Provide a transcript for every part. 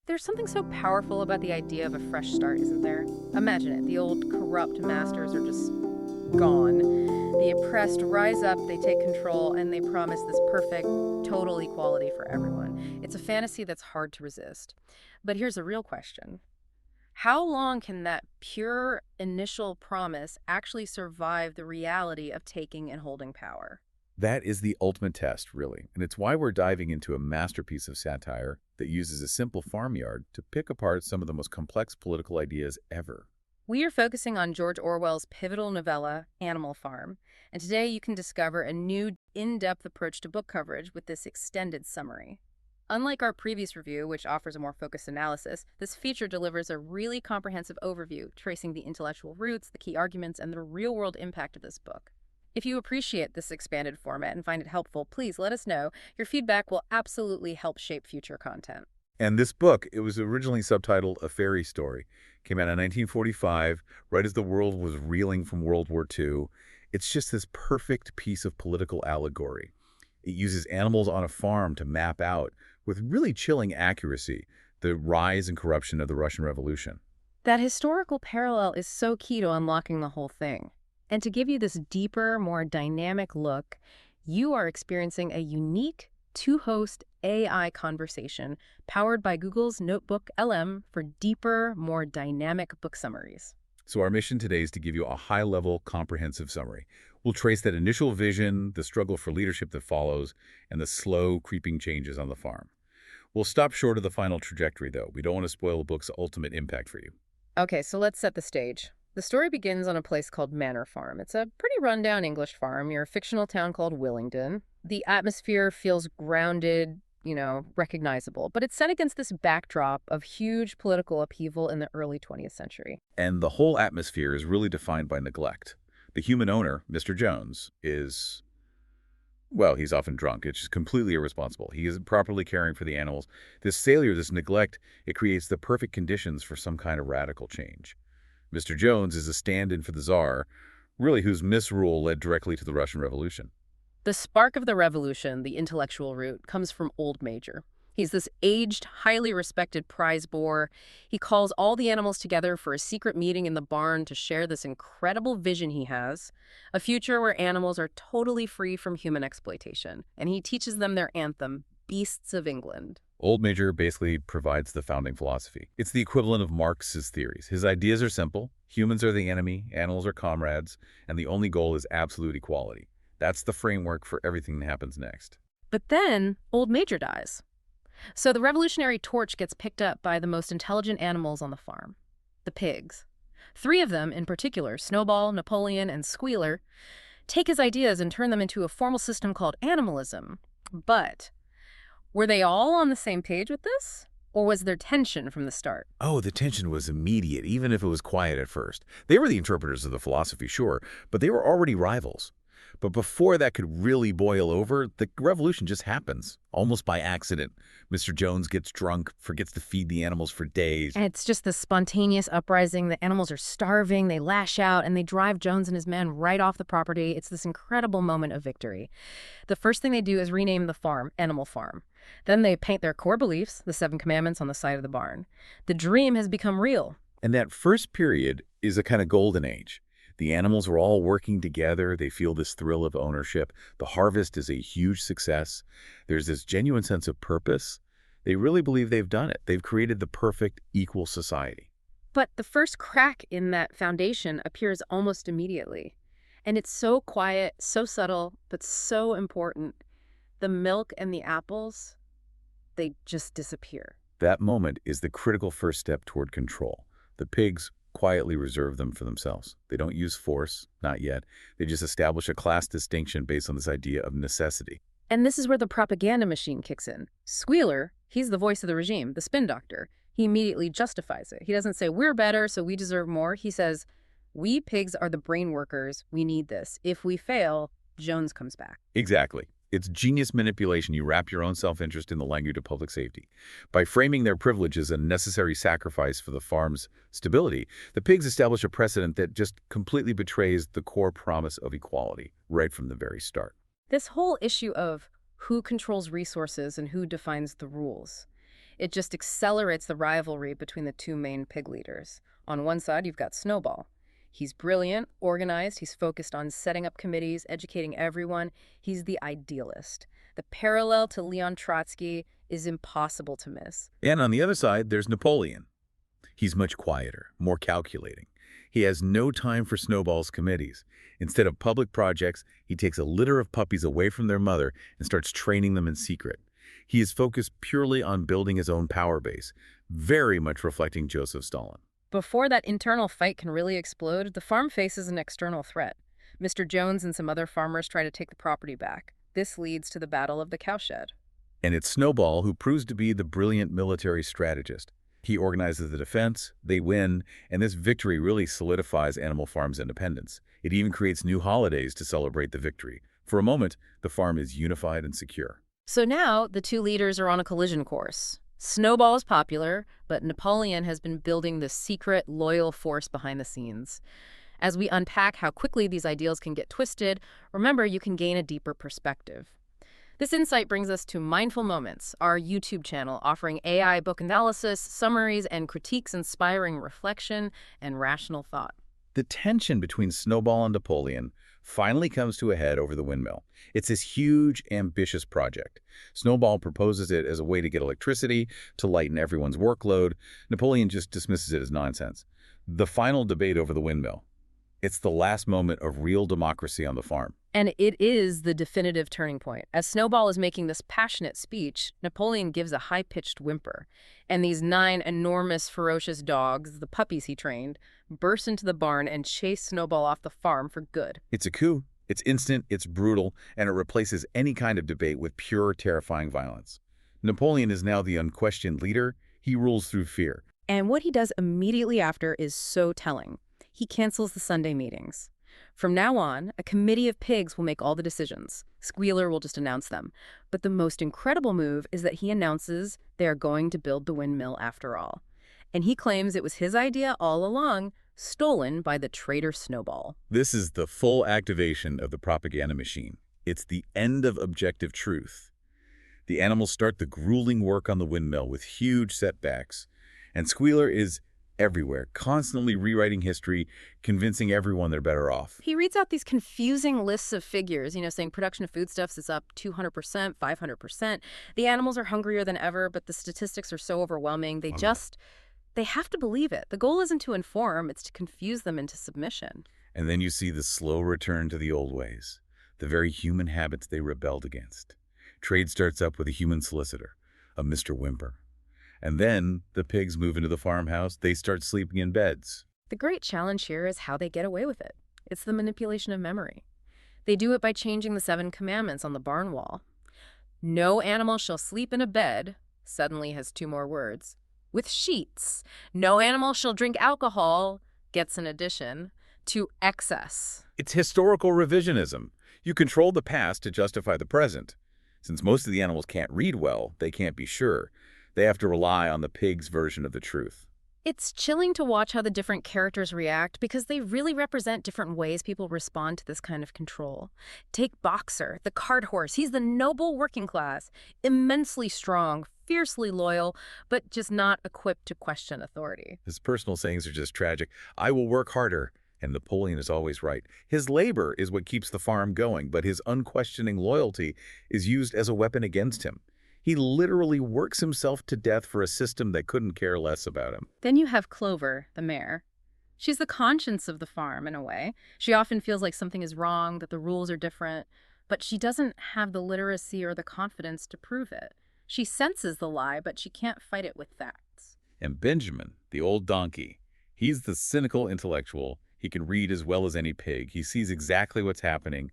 There's something so powerful about the idea of a fresh start, isn't there? Imagine it. The old corrupt masters are just gone. The oppressed rise up, they take control, and they promise this perfect, total equality for everyone. It's a fantasy that's hard to resist. But here's a real question. How long can that pure initial promise actually survive the reality of taking and holding power? That is the ultimate test, really, and it's why we're diving into a masterpiece of satire that uses a simple farmyard to pick apart some of the most complex political ideas ever. We are focusing on George Orwell's pivotal novella, Animal Farm, and today you can discover a new, in-depth approach to book coverage with this extended summary. Unlike our previous review, which offers a more focused analysis, this feature delivers a really comprehensive overview, tracing the intellectual roots, the key arguments, and the real-world impact of this book. If you appreciate this expanded format and find it helpful, please let us know. Your feedback will absolutely help shape future content. And this book, it was originally subtitled A Fairy Story, came out in 1945, right as the world was reeling from World War II. It's just this perfect piece of political allegory. It uses animals on a farm to map out, with really chilling accuracy, the rise and corruption of the Russian Revolution. That historical parallel is so key to unlocking the whole thing. And to give you this deeper, more dynamic look, you are experiencing a unique two-host AI conversation powered by Google's Notebook LM for deeper, more dynamic book summaries. So our mission today is to give you a high-level, comprehensive summary. We'll trace that initial vision, the struggle for leadership that follows, and the slow, creeping changes on the farm. We'll stop short of the final trajectory, though. We don't want to spoil the book's ultimate impact for you. Okay, so let's set the stage. The story begins on a place called Manor Farm. It's a pretty rundown English farm near a fictional town called Willingdon. The atmosphere feels grounded, recognizable, but it's set against this backdrop of huge political upheaval in the early 20th century. And the whole atmosphere is really defined by neglect. The human owner, Mr. Jones, is, well, he's often drunk. It's just completely irresponsible. He isn't properly caring for the animals. This failure, this neglect, it creates the perfect conditions for some kind of radical change. Mr. Jones is a stand-in for the Tsar, really whose misrule led directly to the Russian Revolution. The spark of the revolution, the intellectual root, comes from Old Major. He's this aged, highly respected prize boar. He calls all the animals together for a secret meeting in the barn to share this incredible vision he has, a future where animals are totally free from human exploitation. And he teaches them their anthem, Beasts of England. Old Major basically provides the founding philosophy. It's the equivalent of Marx's theories. His ideas are simple. Humans are the enemy, animals are comrades, and the only goal is absolute equality. That's the framework for everything that happens next. But then, Old Major dies. So the revolutionary torch gets picked up by the most intelligent animals on the farm, the pigs. 3 of them, in particular, Snowball, Napoleon, and Squealer, take his ideas and turn them into a formal system called animalism. But were they all on the same page with this? Or was there tension from the start? Oh, the tension was immediate, even if it was quiet at first. They were the interpreters of the philosophy, sure, but they were already rivals. But before that could really boil over, the revolution just happens, almost by accident. Mr. Jones gets drunk, forgets to feed the animals for days. And it's just this spontaneous uprising. The animals are starving, they lash out, and they drive Jones and his men right off the property. It's this incredible moment of victory. The first thing they do is rename the farm Animal Farm. Then they paint their core beliefs, the 7 commandments, on the side of the barn. The dream has become real. And that first period is a kind of golden age. The animals are all working together. They feel this thrill of ownership. The harvest is a huge success. There's this genuine sense of purpose. They really believe they've done it. They've created the perfect, equal society. But the first crack in that foundation appears almost immediately. And it's so quiet, so subtle, but so important. The milk and the apples, they just disappear. That moment is the critical first step toward control. The pigs quietly reserve them for themselves. They don't use force, not yet. They just establish a class distinction based on this idea of necessity. And this is where the propaganda machine kicks in. Squealer, he's the voice of the regime, the spin doctor. He immediately justifies it. He doesn't say, we're better, so we deserve more. He says, we pigs are the brain workers. We need this. If we fail, Jones comes back. Exactly. It's genius manipulation. You wrap your own self-interest in the language of public safety. By framing their privilege as a necessary sacrifice for the farm's stability, the pigs establish a precedent that just completely betrays the core promise of equality right from the very start. This whole issue of who controls resources and who defines the rules, It just accelerates the rivalry between the two main pig leaders. On one side, you've got Snowball. He's brilliant, organized, he's focused on setting up committees, educating everyone. He's the idealist. The parallel to Leon Trotsky is impossible to miss. And on the other side, there's Napoleon. He's much quieter, more calculating. He has no time for Snowball's committees. Instead of public projects, he takes a litter of puppies away from their mother and starts training them in secret. He is focused purely on building his own power base, very much reflecting Joseph Stalin. Before that internal fight can really explode, the farm faces an external threat. Mr. Jones and some other farmers try to take the property back. This leads to the Battle of the Cowshed. And it's Snowball who proves to be the brilliant military strategist. He organizes the defense, they win, and this victory really solidifies Animal Farm's independence. It even creates new holidays to celebrate the victory. For a moment, the farm is unified and secure. So now, the two leaders are on a collision course. Snowball is popular, but Napoleon has been building the secret, loyal force behind the scenes. As we unpack how quickly these ideals can get twisted, remember you can gain a deeper perspective. This insight brings us to Mindful Moments, our YouTube channel offering AI book analysis, summaries, and critiques inspiring reflection and rational thought. The tension between Snowball and Napoleon finally comes to a head over the windmill. It's this huge, ambitious project. Snowball proposes it as a way to get electricity, to lighten everyone's workload. Napoleon just dismisses it as nonsense. The final debate over the windmill. It's the last moment of real democracy on the farm. And it is the definitive turning point. As Snowball is making this passionate speech, Napoleon gives a high-pitched whimper. And these 9 enormous, ferocious dogs, the puppies he trained, burst into the barn and chase Snowball off the farm for good. It's a coup. It's instant, it's brutal, and it replaces any kind of debate with pure, terrifying violence. Napoleon is now the unquestioned leader. He rules through fear. And what he does immediately after is so telling. He cancels the Sunday meetings. From now on, a committee of pigs will make all the decisions. Squealer will just announce them. But the most incredible move is that he announces they are going to build the windmill after all. And he claims it was his idea all along, stolen by the traitor Snowball. This is the full activation of the propaganda machine. It's the end of objective truth. The animals start the grueling work on the windmill with huge setbacks. And Squealer is everywhere, constantly rewriting history, convincing everyone they're better off. He reads out these confusing lists of figures, saying production of foodstuffs is up 200%, 500%. The animals are hungrier than ever, but the statistics are so overwhelming, they have to believe it. The goal isn't to inform, it's to confuse them into submission. And then you see the slow return to the old ways, the very human habits they rebelled against. Trade starts up with a human solicitor, a Mr. Whimper. And then the pigs move into the farmhouse. They start sleeping in beds. The great challenge here is how they get away with it. It's the manipulation of memory. They do it by changing the 7 commandments on the barn wall. No animal shall sleep in a bed, suddenly has 2 more words, with sheets. No animal shall drink alcohol, gets an addition, to excess. It's historical revisionism. You control the past to justify the present. Since most of the animals can't read well, they can't be sure. They have to rely on the pig's version of the truth. It's chilling to watch how the different characters react because they really represent different ways people respond to this kind of control. Take Boxer, the cart horse. He's the noble working class, immensely strong, fiercely loyal, but just not equipped to question authority. His personal sayings are just tragic. I will work harder. And Napoleon is always right. His labor is what keeps the farm going, but his unquestioning loyalty is used as a weapon against him. He literally works himself to death for a system that couldn't care less about him. Then you have Clover, the mare. She's the conscience of the farm, in a way. She often feels like something is wrong, that the rules are different, but she doesn't have the literacy or the confidence to prove it. She senses the lie, but she can't fight it with facts. And Benjamin, the old donkey, he's the cynical intellectual. He can read as well as any pig. He sees exactly what's happening.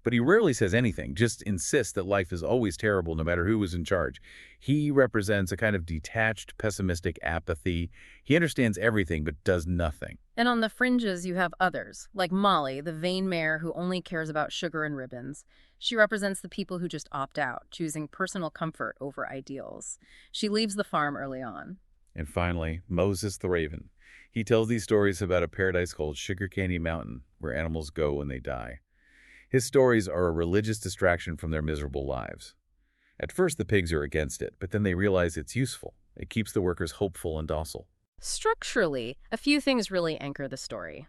But he rarely says anything, just insists that life is always terrible no matter who is in charge. He represents a kind of detached, pessimistic apathy. He understands everything but does nothing. And on the fringes you have others, like Molly, the vain mare who only cares about sugar and ribbons. She represents the people who just opt out, choosing personal comfort over ideals. She leaves the farm early on. And finally, Moses the raven. He tells these stories about a paradise called Sugar Candy Mountain, where animals go when they die. His stories are a religious distraction from their miserable lives. At first, the pigs are against it, but then they realize it's useful. It keeps the workers hopeful and docile. Structurally, a few things really anchor the story.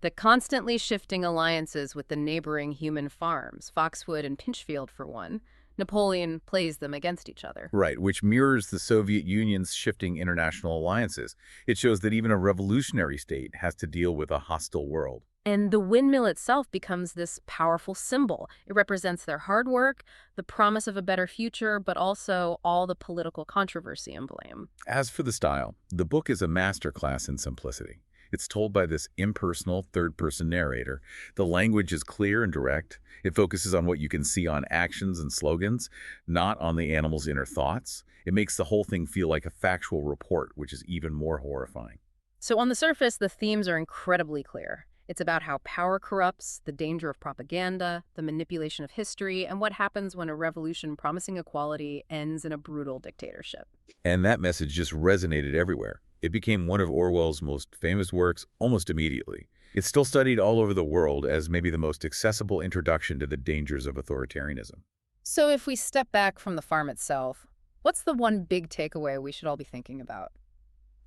The constantly shifting alliances with the neighboring human farms, Foxwood and Pinchfield for one. Napoleon plays them against each other. Right, which mirrors the Soviet Union's shifting international alliances. It shows that even a revolutionary state has to deal with a hostile world. And the windmill itself becomes this powerful symbol. It represents their hard work, the promise of a better future, but also all the political controversy and blame. As for the style, the book is a masterclass in simplicity. It's told by this impersonal third-person narrator. The language is clear and direct. It focuses on what you can see on actions and slogans, not on the animal's inner thoughts. It makes the whole thing feel like a factual report, which is even more horrifying. So on the surface, the themes are incredibly clear. It's about how power corrupts, the danger of propaganda, the manipulation of history, and what happens when a revolution promising equality ends in a brutal dictatorship. And that message just resonated everywhere. It became one of Orwell's most famous works almost immediately. It's still studied all over the world as maybe the most accessible introduction to the dangers of authoritarianism. So if we step back from the farm itself, what's the one big takeaway we should all be thinking about?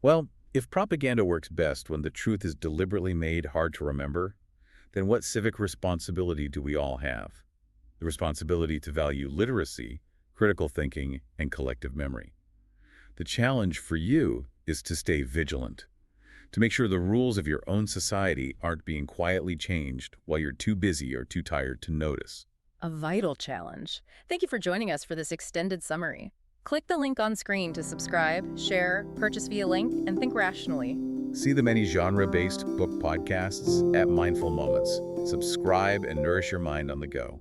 Well, if propaganda works best when the truth is deliberately made hard to remember, then what civic responsibility do we all have? The responsibility to value literacy, critical thinking, and collective memory. The challenge for you is to stay vigilant, to make sure the rules of your own society aren't being quietly changed while you're too busy or too tired to notice. A vital challenge. Thank you for joining us for this extended summary. Click the link on screen to subscribe, share, purchase via link, and think rationally. See the many genre-based book podcasts at Mindful Moments. Subscribe and nourish your mind on the go.